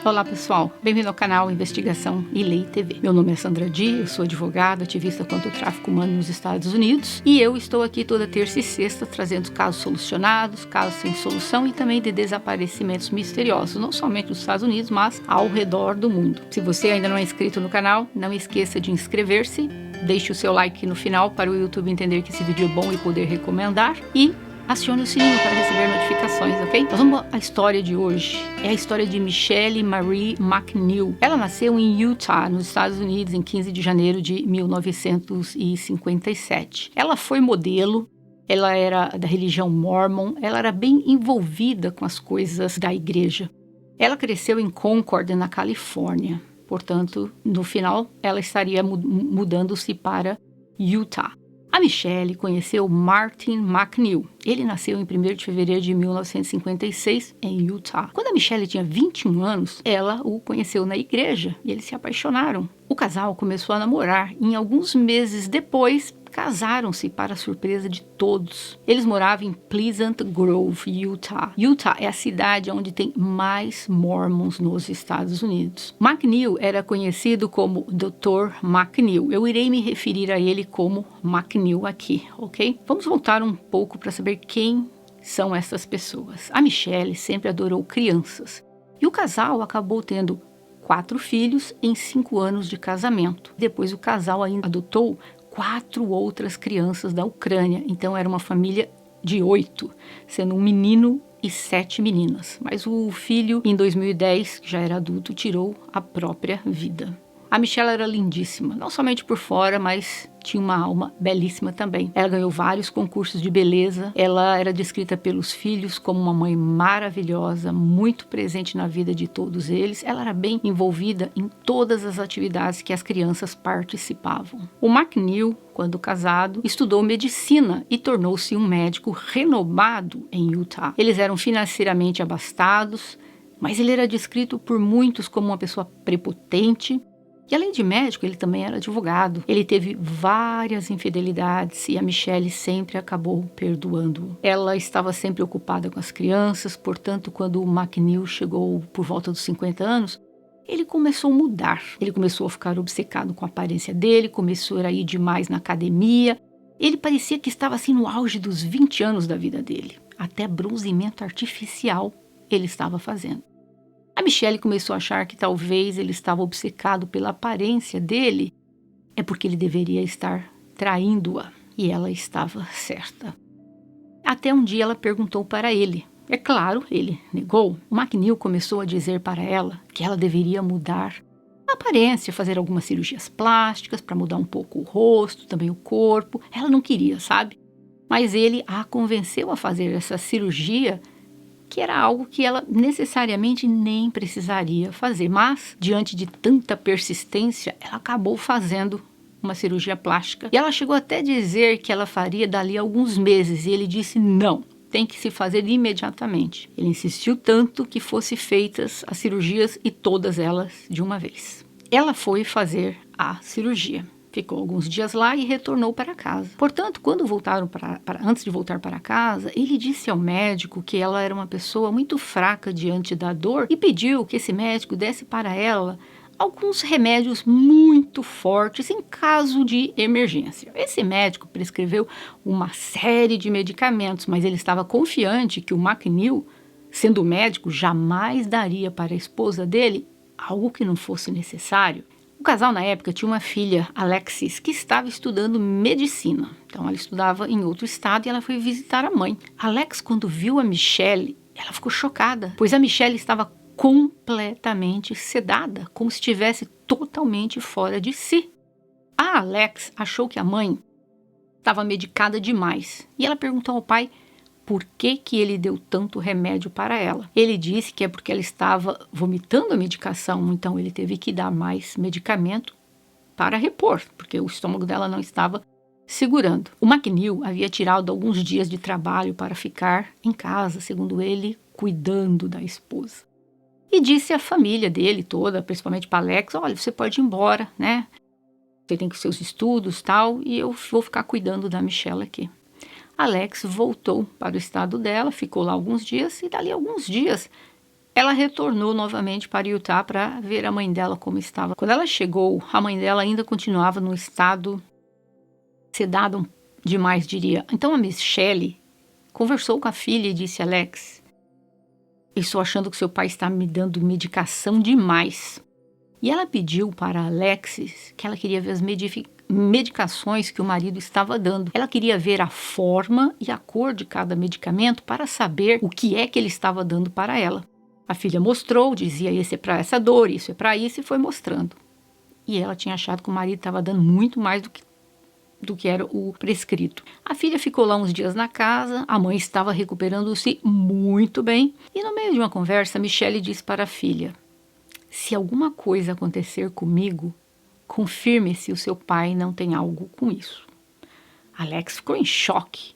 Olá pessoal, bem-vindo ao canal Investigação e Lei TV. Meu nome é Sandra Di, eu sou advogada, ativista contra o tráfico humano nos Estados Unidos e eu estou aqui toda terça e sexta trazendo casos solucionados, casos sem solução e também de desaparecimentos misteriosos, não somente nos Estados Unidos, mas ao redor do mundo. Se você ainda não é inscrito no canal, não esqueça de inscrever-se, deixe o seu like no final para o YouTube entender que esse vídeo é bom e poder recomendar e acione o sininho para receber notificações, ok? Nós vamos à história de hoje. É a história de Michelle Marie McNeil. Ela nasceu em Utah, nos Estados Unidos, em 15 de janeiro de 1957. Ela foi modelo, ela era da religião Mormon, ela era bem envolvida com as coisas da igreja. Ela cresceu em Concord, na Califórnia. Portanto, no final, ela estaria mudando-se para Utah. A Michelle conheceu Martin McNeil. Ele nasceu em 1º de fevereiro de 1956 em Utah. Quando a Michelle tinha 21 anos, ela o conheceu na igreja e eles se apaixonaram. O casal começou a namorar e, alguns meses depois, casaram-se para a surpresa de todos. Eles moravam em Pleasant Grove, Utah. Utah é a cidade onde tem mais mormons nos Estados Unidos. McNeil era conhecido como Dr. McNeil. Eu irei me referir a ele como McNeil aqui, ok? Vamos voltar um pouco para saber quem são essas pessoas. A Michelle sempre adorou crianças. E o casal acabou tendo 4 filhos em 5 anos de casamento. Depois o casal ainda adotou 4 outras crianças da Ucrânia, então era uma família de 8, sendo um menino e 7 meninas. Mas o filho, em 2010, que já era adulto, tirou a própria vida. A Michelle era lindíssima, não somente por fora, mas tinha uma alma belíssima também. Ela ganhou vários concursos de beleza, ela era descrita pelos filhos como uma mãe maravilhosa, muito presente na vida de todos eles. Ela era bem envolvida em todas as atividades que as crianças participavam. O McNeil, quando casado, estudou medicina e tornou-se um médico renomado em Utah. Eles eram financeiramente abastados, mas ele era descrito por muitos como uma pessoa prepotente. E além de médico, ele também era advogado. Ele teve várias infidelidades e a Michelle sempre acabou perdoando-o. Ela estava sempre ocupada com as crianças, portanto, quando o McNeil chegou por volta dos 50 anos, ele começou a mudar. Ele começou a ficar obcecado com a aparência dele, começou a ir demais na academia. Ele parecia que estava assim no auge dos 20 anos da vida dele. Até bronzeamento artificial ele estava fazendo. A Michelle começou a achar que talvez ele estava obcecado pela aparência dele, é porque ele deveria estar traindo-a, e ela estava certa. Até um dia ela perguntou para ele. É claro, ele negou. O McNeil começou a dizer para ela que ela deveria mudar a aparência, fazer algumas cirurgias plásticas para mudar um pouco o rosto, também o corpo. Ela não queria, sabe? Mas ele a convenceu a fazer essa cirurgia, que era algo que ela necessariamente nem precisaria fazer. Mas, diante de tanta persistência, ela acabou fazendo uma cirurgia plástica. E ela chegou até a dizer que ela faria dali a alguns meses. E ele disse, não, tem que se fazer imediatamente. Ele insistiu tanto que fossem feitas as cirurgias e todas elas de uma vez. Ela foi fazer a cirurgia. Ficou alguns dias lá e retornou para casa. Portanto, quando voltaram antes de voltar para casa, ele disse ao médico que ela era uma pessoa muito fraca diante da dor e pediu que esse médico desse para ela alguns remédios muito fortes em caso de emergência. Esse médico prescreveu uma série de medicamentos, mas ele estava confiante que o McNeil, sendo médico, jamais daria para a esposa dele algo que não fosse necessário. O casal, na época, tinha uma filha, Alexis, que estava estudando medicina. Então, ela estudava em outro estado e ela foi visitar a mãe. Alex, quando viu a Michelle, ela ficou chocada, pois a Michelle estava completamente sedada, como se estivesse totalmente fora de si. A Alex achou que a mãe estava medicada demais e ela perguntou ao pai por que ele deu tanto remédio para ela. Ele disse que é porque ela estava vomitando a medicação, então ele teve que dar mais medicamento para repor, porque o estômago dela não estava segurando. O McNeil havia tirado alguns dias de trabalho para ficar em casa, segundo ele, cuidando da esposa. E disse à família dele toda, principalmente para Alex, olha, você pode ir embora, né? Você tem que seus estudos e tal, e eu vou ficar cuidando da Michelle aqui. Alex voltou para o estado dela, ficou lá alguns dias e dali a alguns dias ela retornou novamente para Utah para ver a mãe dela como estava. Quando ela chegou, a mãe dela ainda continuava num estado sedado demais, diria. Então a Michelle conversou com a filha e disse: Alex, eu estou achando que seu pai está me dando medicação demais. E ela pediu para Alexis que ela queria ver as medicações que o marido estava dando. Ela queria ver a forma e a cor de cada medicamento para saber o que é que ele estava dando para ela. A filha mostrou, dizia: esse é para essa dor, isso é para isso, e foi mostrando. E ela tinha achado que o marido estava dando muito mais do que era o prescrito. A filha ficou lá uns dias na casa, a mãe estava recuperando-se muito bem, e no meio de uma conversa, Michelle disse para a filha: se alguma coisa acontecer comigo, confirme se o seu pai não tem algo com isso. Alex ficou em choque.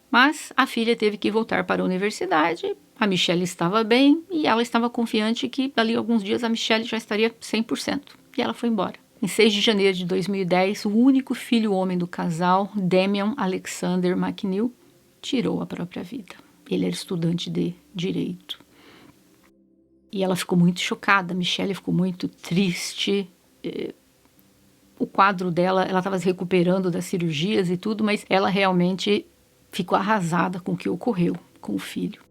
Mas a filha teve que voltar para a universidade, a Michelle estava bem e ela estava confiante que dali a alguns dias a Michelle já estaria 100%. E ela foi embora. Em 6 de janeiro de 2010, o único filho homem do casal, Damian Alexander McNeil, tirou a própria vida. Ele era estudante de direito. E ela ficou muito chocada, a Michelle ficou muito triste. O quadro dela, ela estava se recuperando das cirurgias e tudo, mas ela realmente ficou arrasada com o que ocorreu com o filho.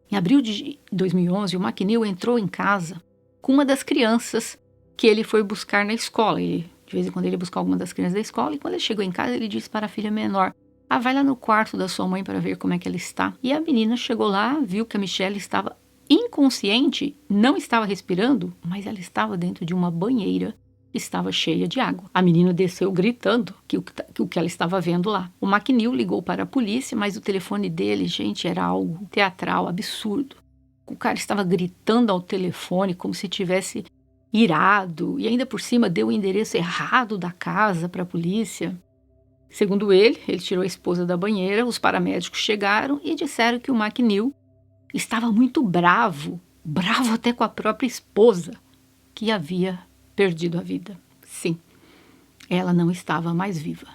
Em abril de 2011, o McNeil entrou em casa com uma das crianças que ele foi buscar na escola. De vez em quando ele ia buscar alguma das crianças da escola, e quando ele chegou em casa, ele disse para a filha menor: vai lá no quarto da sua mãe para ver como é que ela está. E a menina chegou lá, viu que a Michelle estava inconsciente, não estava respirando, mas ela estava dentro de uma banheira que estava cheia de água. A menina desceu gritando que o que ela estava vendo lá. O McNeil ligou para a polícia, mas o telefone dele, gente, era algo teatral, absurdo. O cara estava gritando ao telefone como se tivesse irado, e ainda por cima deu o endereço errado da casa para a polícia. Segundo ele tirou a esposa da banheira, os paramédicos chegaram e disseram que o McNeil estava muito bravo até com a própria esposa, que havia perdido a vida. Sim, ela não estava mais viva.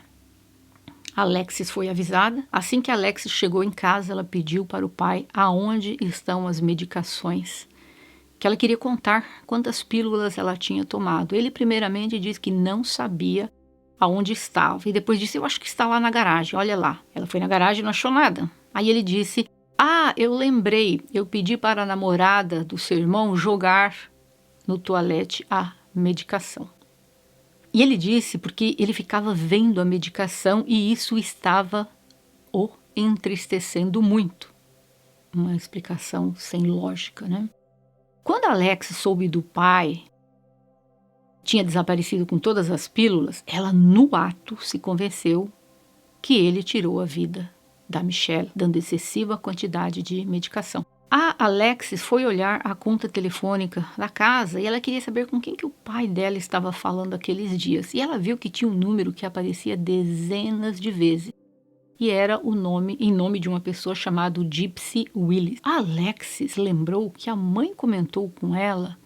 Alexis foi avisada. Assim que Alexis chegou em casa, ela pediu para o pai aonde estão as medicações, que ela queria contar quantas pílulas ela tinha tomado. Ele primeiramente disse que não sabia aonde estava, e depois disse: eu acho que está lá na garagem, olha lá. Ela foi na garagem e não achou nada. Aí ele disse: eu lembrei, eu pedi para a namorada do seu irmão jogar no toalete a medicação. E ele disse porque ele ficava vendo a medicação e isso estava o entristecendo muito. Uma explicação sem lógica, né? Quando Alex soube do pai tinha desaparecido com todas as pílulas, ela no ato se convenceu que ele tirou a vida da Michelle, dando excessiva quantidade de medicação. A Alexis foi olhar a conta telefônica da casa e ela queria saber com quem que o pai dela estava falando aqueles dias. E ela viu que tinha um número que aparecia dezenas de vezes. E era em nome de uma pessoa chamada Gypsy Willis. A Alexis lembrou que a mãe comentou com ela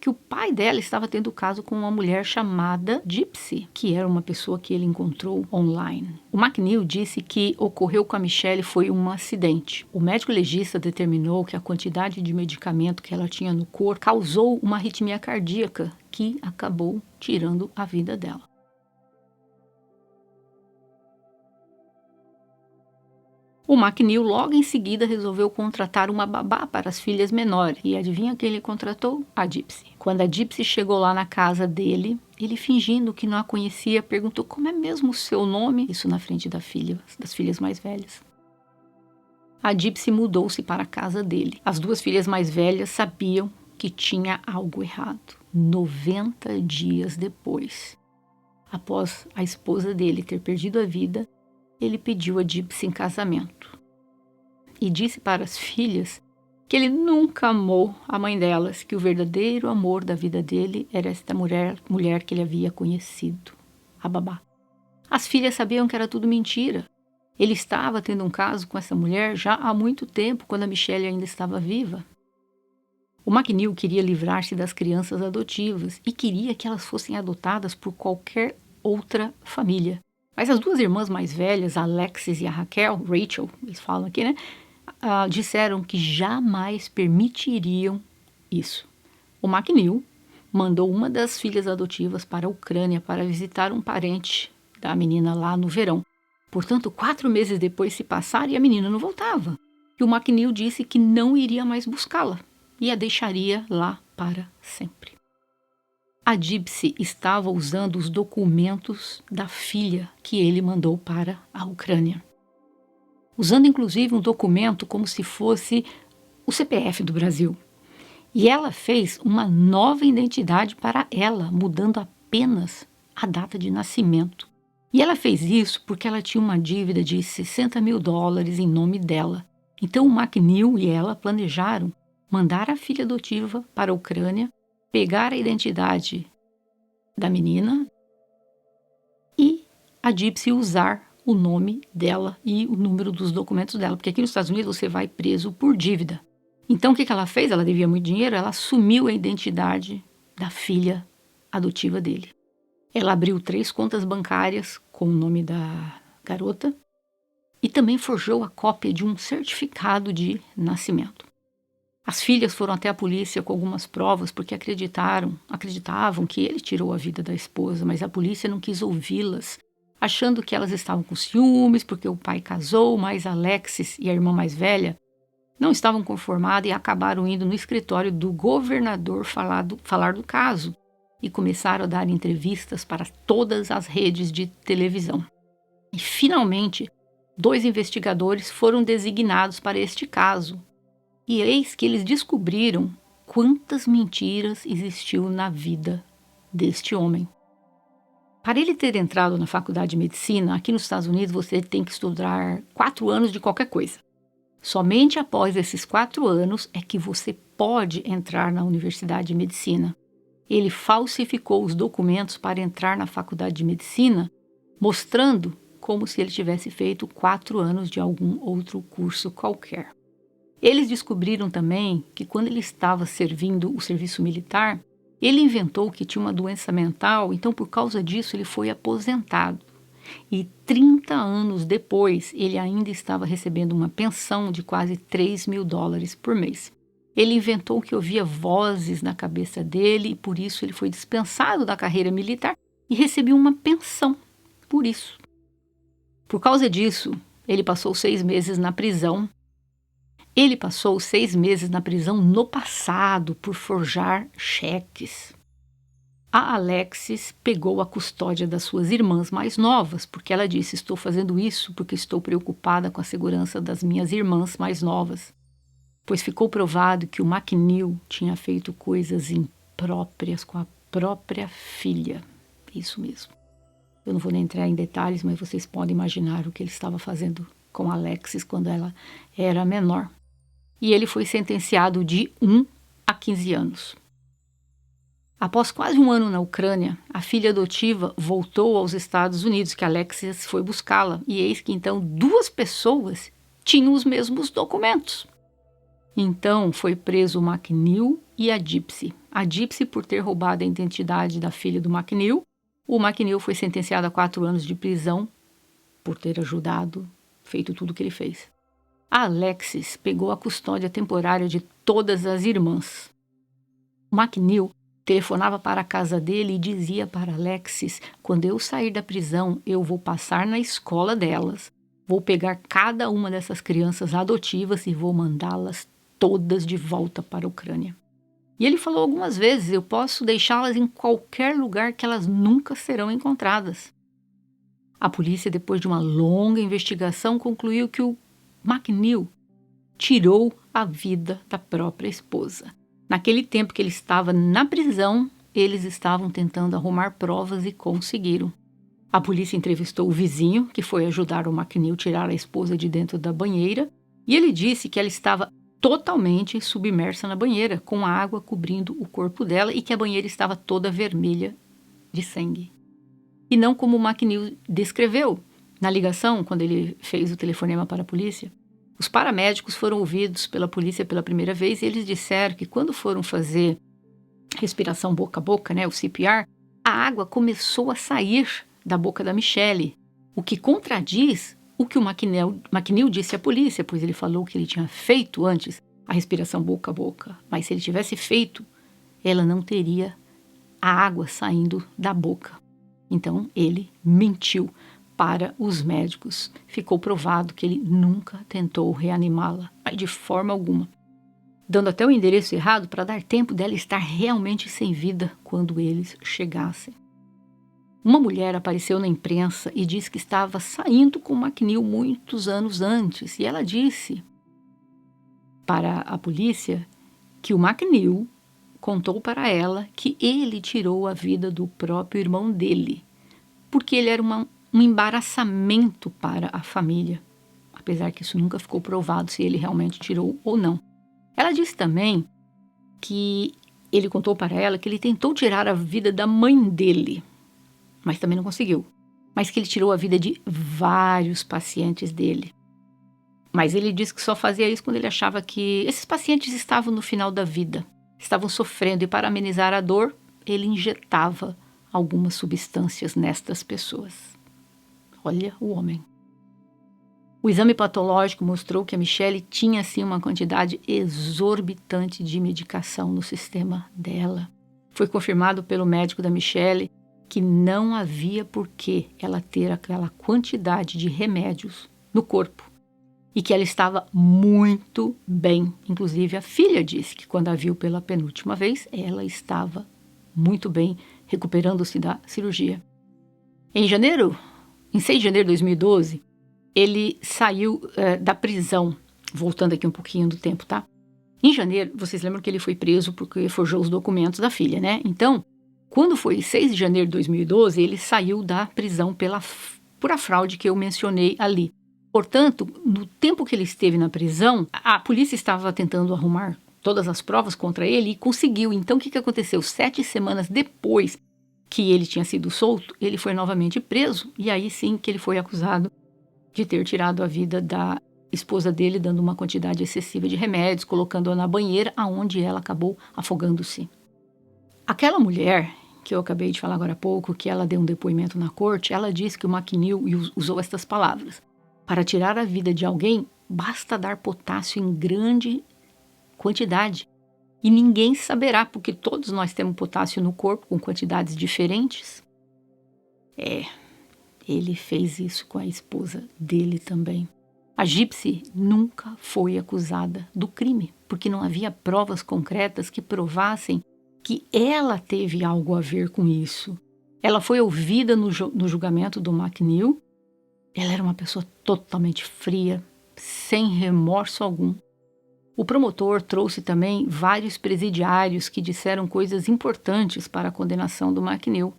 que o pai dela estava tendo caso com uma mulher chamada Gypsy, que era uma pessoa que ele encontrou online. O McNeil disse que ocorreu com a Michelle foi um acidente. O médico legista determinou que a quantidade de medicamento que ela tinha no corpo causou uma arritmia cardíaca que acabou tirando a vida dela. O McNeil logo em seguida resolveu contratar uma babá para as filhas menores. E adivinha quem ele contratou? A Gypsy. Quando a Gypsy chegou lá na casa dele, ele, fingindo que não a conhecia, perguntou: como é mesmo o seu nome? Isso na frente das filhas mais velhas. A Gypsy mudou-se para a casa dele. As duas filhas mais velhas sabiam que tinha algo errado. 90 dias depois, após a esposa dele ter perdido a vida, ele pediu a Gypsy em casamento e disse para as filhas que ele nunca amou a mãe delas, que o verdadeiro amor da vida dele era esta mulher que ele havia conhecido, a babá. As filhas sabiam que era tudo mentira. Ele estava tendo um caso com essa mulher já há muito tempo, quando a Michelle ainda estava viva. O McNeil queria livrar-se das crianças adotivas e queria que elas fossem adotadas por qualquer outra família. Mas as duas irmãs mais velhas, a Alexis e a Rachel, eles falam aqui, né? disseram que jamais permitiriam isso. O McNeil mandou uma das filhas adotivas para a Ucrânia para visitar um parente da menina lá no verão. Portanto, 4 meses depois se passaram e a menina não voltava. E o McNeil disse que não iria mais buscá-la e a deixaria lá para sempre. A Gypsy estava usando os documentos da filha que ele mandou para a Ucrânia. Usando inclusive um documento como se fosse o CPF do Brasil. E ela fez uma nova identidade para ela, mudando apenas a data de nascimento. E ela fez isso porque ela tinha uma dívida de $60 mil em nome dela. Então o McNeil e ela planejaram mandar a filha adotiva para a Ucrânia, pegar a identidade da menina e a Gypsy usar o nome dela e o número dos documentos dela, porque aqui nos Estados Unidos você vai preso por dívida. Então o que ela fez? Ela devia muito dinheiro, ela assumiu a identidade da filha adotiva dele. Ela abriu 3 contas bancárias com o nome da garota e também forjou a cópia de um certificado de nascimento. As filhas foram até a polícia com algumas provas porque acreditavam que ele tirou a vida da esposa, mas a polícia não quis ouvi-las, achando que elas estavam com ciúmes porque o pai casou, mas Alexis e a irmã mais velha não estavam conformadas e acabaram indo no escritório do governador falar do caso e começaram a dar entrevistas para todas as redes de televisão. E finalmente, 2 investigadores foram designados para este caso. E eis que eles descobriram quantas mentiras existiu na vida deste homem. Para ele ter entrado na faculdade de medicina, aqui nos Estados Unidos você tem que estudar 4 anos de qualquer coisa. Somente após esses 4 anos é que você pode entrar na Universidade de Medicina. Ele falsificou os documentos para entrar na faculdade de medicina, mostrando como se ele tivesse feito 4 anos de algum outro curso qualquer. Eles descobriram também que quando ele estava servindo o serviço militar, ele inventou que tinha uma doença mental, então por causa disso ele foi aposentado. E 30 anos depois, ele ainda estava recebendo uma pensão de quase $3 mil por mês. Ele inventou que ouvia vozes na cabeça dele e por isso ele foi dispensado da carreira militar e recebeu uma pensão por isso. Por causa disso, ele passou 6 meses na prisão. Ele passou 6 meses na prisão no passado por forjar cheques. A Alexis pegou a custódia das suas irmãs mais novas, porque ela disse: estou fazendo isso porque estou preocupada com a segurança das minhas irmãs mais novas. Pois ficou provado que o McNeil tinha feito coisas impróprias com a própria filha. Isso mesmo. Eu não vou nem entrar em detalhes, mas vocês podem imaginar o que ele estava fazendo com a Alexis quando ela era menor. E ele foi sentenciado de 1 a 15 anos. Após quase 1 ano na Ucrânia, a filha adotiva voltou aos Estados Unidos, que Alexis foi buscá-la, e eis que então 2 pessoas tinham os mesmos documentos. Então foi preso o McNeil e a Gypsy. A Gypsy por ter roubado a identidade da filha do McNeil. O McNeil foi sentenciado a 4 anos de prisão por ter ajudado, feito tudo o que ele fez. A Alexis pegou a custódia temporária de todas as irmãs. O McNeil telefonava para a casa dele e dizia para Alexis: quando eu sair da prisão, eu vou passar na escola delas, vou pegar cada uma dessas crianças adotivas e vou mandá-las todas de volta para a Ucrânia. E ele falou algumas vezes: eu posso deixá-las em qualquer lugar que elas nunca serão encontradas. A polícia, depois de uma longa investigação, concluiu que o McNeil tirou a vida da própria esposa. Naquele tempo que ele estava na prisão, eles estavam tentando arrumar provas e conseguiram. A polícia entrevistou o vizinho, que foi ajudar o McNeil a tirar a esposa de dentro da banheira, e ele disse que ela estava totalmente submersa na banheira, com a água cobrindo o corpo dela e que a banheira estava toda vermelha de sangue. E não como o McNeil descreveu. Na ligação, quando ele fez o telefonema para a polícia, os paramédicos foram ouvidos pela polícia pela primeira vez e eles disseram que quando foram fazer respiração boca a boca, o CPR, a água começou a sair da boca da Michelle, o que contradiz O que o McNeil disse à polícia, pois ele falou que ele tinha feito antes a respiração boca a boca, mas se ele tivesse feito, ela não teria a água saindo da boca. Então ele mentiu para os médicos. Ficou provado que ele nunca tentou reanimá-la, mas de forma alguma, dando até o endereço errado para dar tempo dela estar realmente sem vida quando eles chegassem. Uma mulher apareceu na imprensa e disse que estava saindo com McNeil muitos anos antes, e ela disse para a polícia que o McNeil contou para ela que ele tirou a vida do próprio irmão dele, porque ele era um embaraçamento para a família, apesar que isso nunca ficou provado se ele realmente tirou ou não. Ela disse também que ele contou para ela que ele tentou tirar a vida da mãe dele, mas também não conseguiu. Mas que ele tirou a vida de vários pacientes dele. Mas ele disse que só fazia isso quando ele achava que esses pacientes estavam no final da vida, estavam sofrendo, e para amenizar a dor, ele injetava algumas substâncias nestas pessoas. Olha o homem. O exame patológico mostrou que a Michelle tinha, sim, uma quantidade exorbitante de medicação no sistema dela. Foi confirmado pelo médico da Michelle que não havia por que ela ter aquela quantidade de remédios no corpo e que ela estava muito bem. Inclusive, a filha disse que quando a viu pela penúltima vez, ela estava muito bem, recuperando-se da cirurgia. Em 6 de janeiro de 2012, ele saiu da prisão, voltando aqui um pouquinho do tempo, tá? Em janeiro, vocês lembram que ele foi preso porque forjou os documentos da filha, né? Então, quando foi 6 de janeiro de 2012, ele saiu da prisão por a fraude que eu mencionei ali. Portanto, no tempo que ele esteve na prisão, a polícia estava tentando arrumar todas as provas contra ele e conseguiu. Então, o que aconteceu? 7 semanas depois que ele tinha sido solto, ele foi novamente preso, e aí sim que ele foi acusado de ter tirado a vida da esposa dele, dando uma quantidade excessiva de remédios, colocando-a na banheira, aonde ela acabou afogando-se. Aquela mulher que eu acabei de falar agora há pouco, que ela deu um depoimento na corte, ela disse que o McNeil usou estas palavras: para tirar a vida de alguém, basta dar potássio em grande quantidade. E ninguém saberá, porque todos nós temos potássio no corpo com quantidades diferentes. Ele fez isso com a esposa dele também. A Gypsy nunca foi acusada do crime, porque não havia provas concretas que provassem que ela teve algo a ver com isso. Ela foi ouvida no julgamento do McNeil. Ela era uma pessoa totalmente fria, sem remorso algum. O promotor trouxe também vários presidiários que disseram coisas importantes para a condenação do McNeil.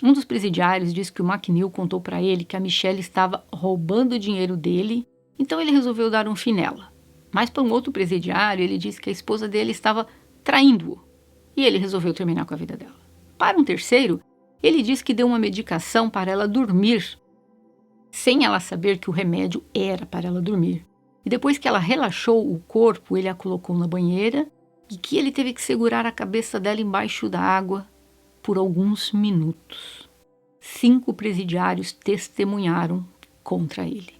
Um dos presidiários disse que o McNeil contou para ele que a Michelle estava roubando o dinheiro dele, então ele resolveu dar um fim nela. Mas para um outro presidiário, ele disse que a esposa dele estava traindo-o, e ele resolveu terminar com a vida dela. Para um terceiro, ele disse que deu uma medicação para ela dormir, sem ela saber que o remédio era para ela dormir. E depois que ela relaxou o corpo, ele a colocou na banheira e que ele teve que segurar a cabeça dela embaixo da água por alguns minutos. 5 presidiários testemunharam contra ele.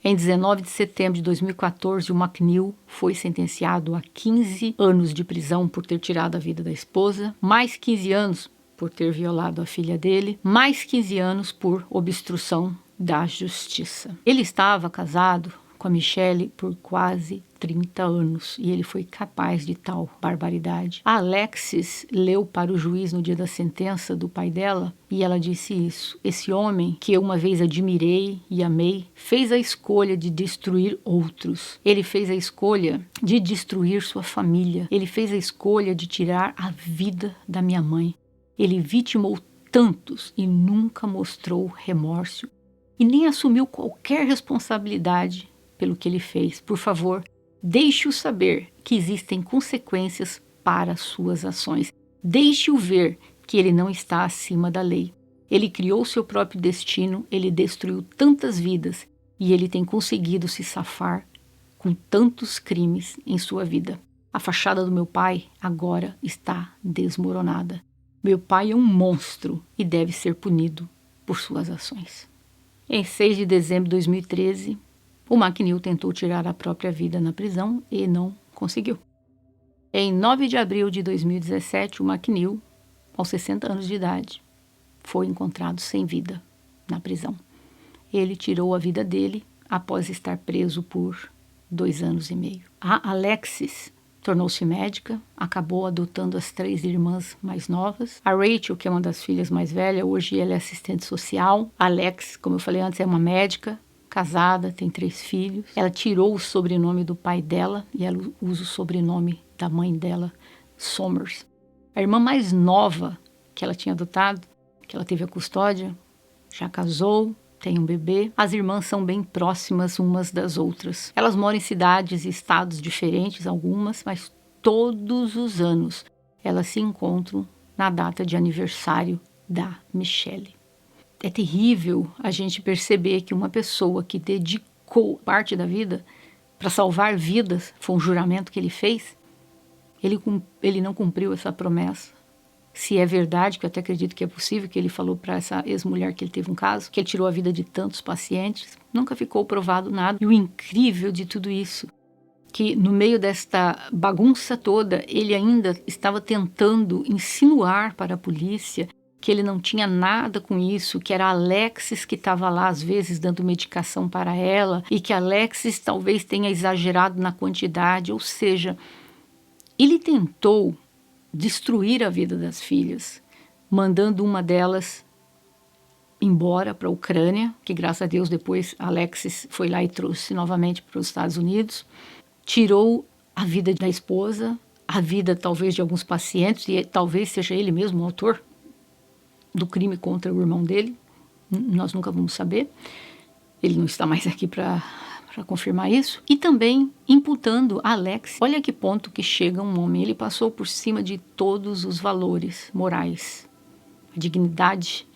Em 19 de setembro de 2014, o McNeil foi sentenciado a 15 anos de prisão por ter tirado a vida da esposa, mais 15 anos por ter violado a filha dele, mais 15 anos por obstrução da justiça. Ele estava casado com a Michelle por quase 30 anos e ele foi capaz de tal barbaridade. A Alexis leu para o juiz no dia da sentença do pai dela e ela disse isso: esse homem que eu uma vez admirei e amei fez a escolha de destruir outros. Ele fez a escolha de destruir sua família. Ele fez a escolha de tirar a vida da minha mãe. Ele vitimou tantos e nunca mostrou remorso e nem assumiu qualquer responsabilidade pelo que ele fez. Por favor, deixe-o saber que existem consequências para suas ações. Deixe-o ver que ele não está acima da lei. Ele criou seu próprio destino, ele destruiu tantas vidas e ele tem conseguido se safar com tantos crimes em sua vida. A fachada do meu pai agora está desmoronada. Meu pai é um monstro e deve ser punido por suas ações. Em 6 de dezembro de 2013, o McNeil tentou tirar a própria vida na prisão e não conseguiu. Em 9 de abril de 2017, o McNeil, aos 60 anos de idade, foi encontrado sem vida na prisão. Ele tirou a vida dele após estar preso por 2 anos e meio. A Alexis tornou-se médica, acabou adotando as 3 irmãs mais novas. A Rachel, que é uma das filhas mais velhas, hoje ela é assistente social. A Alex, como eu falei antes, é uma médica, casada, tem 3 filhos. Ela tirou o sobrenome do pai dela e ela usa o sobrenome da mãe dela, Somers. A irmã mais nova que ela tinha adotado, que ela teve a custódia, já casou, tem um bebê. As irmãs são bem próximas umas das outras. Elas moram em cidades e estados diferentes, algumas, mas todos os anos elas se encontram na data de aniversário da Michelle. É terrível a gente perceber que uma pessoa que dedicou parte da vida para salvar vidas, foi um juramento que ele fez, ele não cumpriu essa promessa. Se é verdade, que eu até acredito que é possível, que ele falou para essa ex-mulher que ele teve um caso, que ele tirou a vida de tantos pacientes, nunca ficou provado nada. E o incrível de tudo isso, que no meio desta bagunça toda, ele ainda estava tentando insinuar para a polícia que ele não tinha nada com isso, que era a Alexis que estava lá às vezes dando medicação para ela, e que a Alexis talvez tenha exagerado na quantidade, ou seja, ele tentou destruir a vida das filhas, mandando uma delas embora para a Ucrânia, que graças a Deus depois a Alexis foi lá e trouxe novamente para os Estados Unidos. Tirou a vida da esposa, a vida talvez de alguns pacientes, e talvez seja ele mesmo o autor do crime contra o irmão dele. Nós nunca vamos saber. Ele não está mais aqui para confirmar isso. E também imputando a Alex. Olha que ponto que chega um homem. Ele passou por cima de todos os valores morais. A dignidade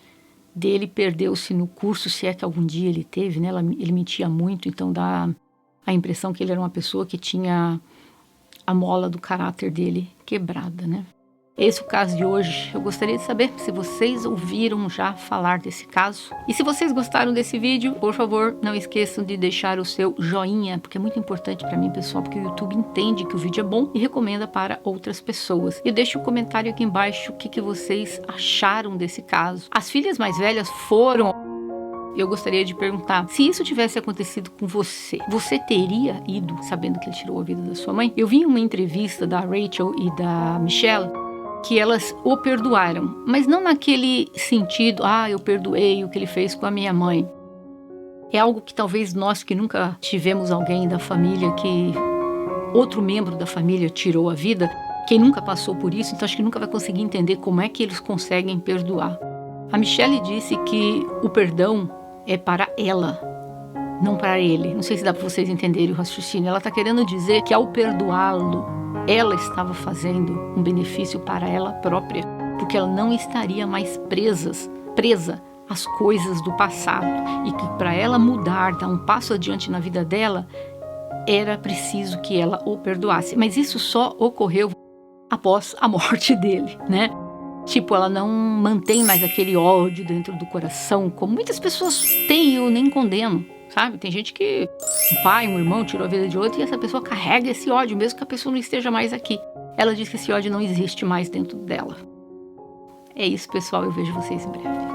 dele perdeu-se no curso, se é que algum dia ele teve, né? Ele mentia muito, então dá a impressão que ele era uma pessoa que tinha a mola do caráter dele quebrada, né? Esse é o caso de hoje. Eu gostaria de saber se vocês ouviram já falar desse caso. E se vocês gostaram desse vídeo, por favor, não esqueçam de deixar o seu joinha, porque é muito importante para mim, pessoal, porque o YouTube entende que o vídeo é bom e recomenda para outras pessoas. E deixe um comentário aqui embaixo o que vocês acharam desse caso. As filhas mais velhas foram... Eu gostaria de perguntar, se isso tivesse acontecido com você, você teria ido sabendo que ele tirou a vida da sua mãe? Eu vi em uma entrevista da Rachel e da Michelle que elas o perdoaram, mas não naquele sentido, eu perdoei o que ele fez com a minha mãe. É algo que talvez nós que nunca tivemos alguém da família que outro membro da família tirou a vida, quem nunca passou por isso, então acho que nunca vai conseguir entender como é que eles conseguem perdoar. A Michelle disse que o perdão é para ela, não para ele. Não sei se dá para vocês entenderem o raciocínio. Ela está querendo dizer que ao perdoá-lo, ela estava fazendo um benefício para ela própria, porque ela não estaria mais presa às coisas do passado, e que para ela mudar, dar um passo adiante na vida dela, era preciso que ela o perdoasse. Mas isso só ocorreu após a morte dele, né? Tipo, ela não mantém mais aquele ódio dentro do coração, como muitas pessoas têm, e eu nem condeno, sabe? Tem gente que um pai, um irmão tirou a vida de outro e essa pessoa carrega esse ódio, mesmo que a pessoa não esteja mais aqui. Ela diz que esse ódio não existe mais dentro dela. É isso, pessoal. Eu vejo vocês em breve.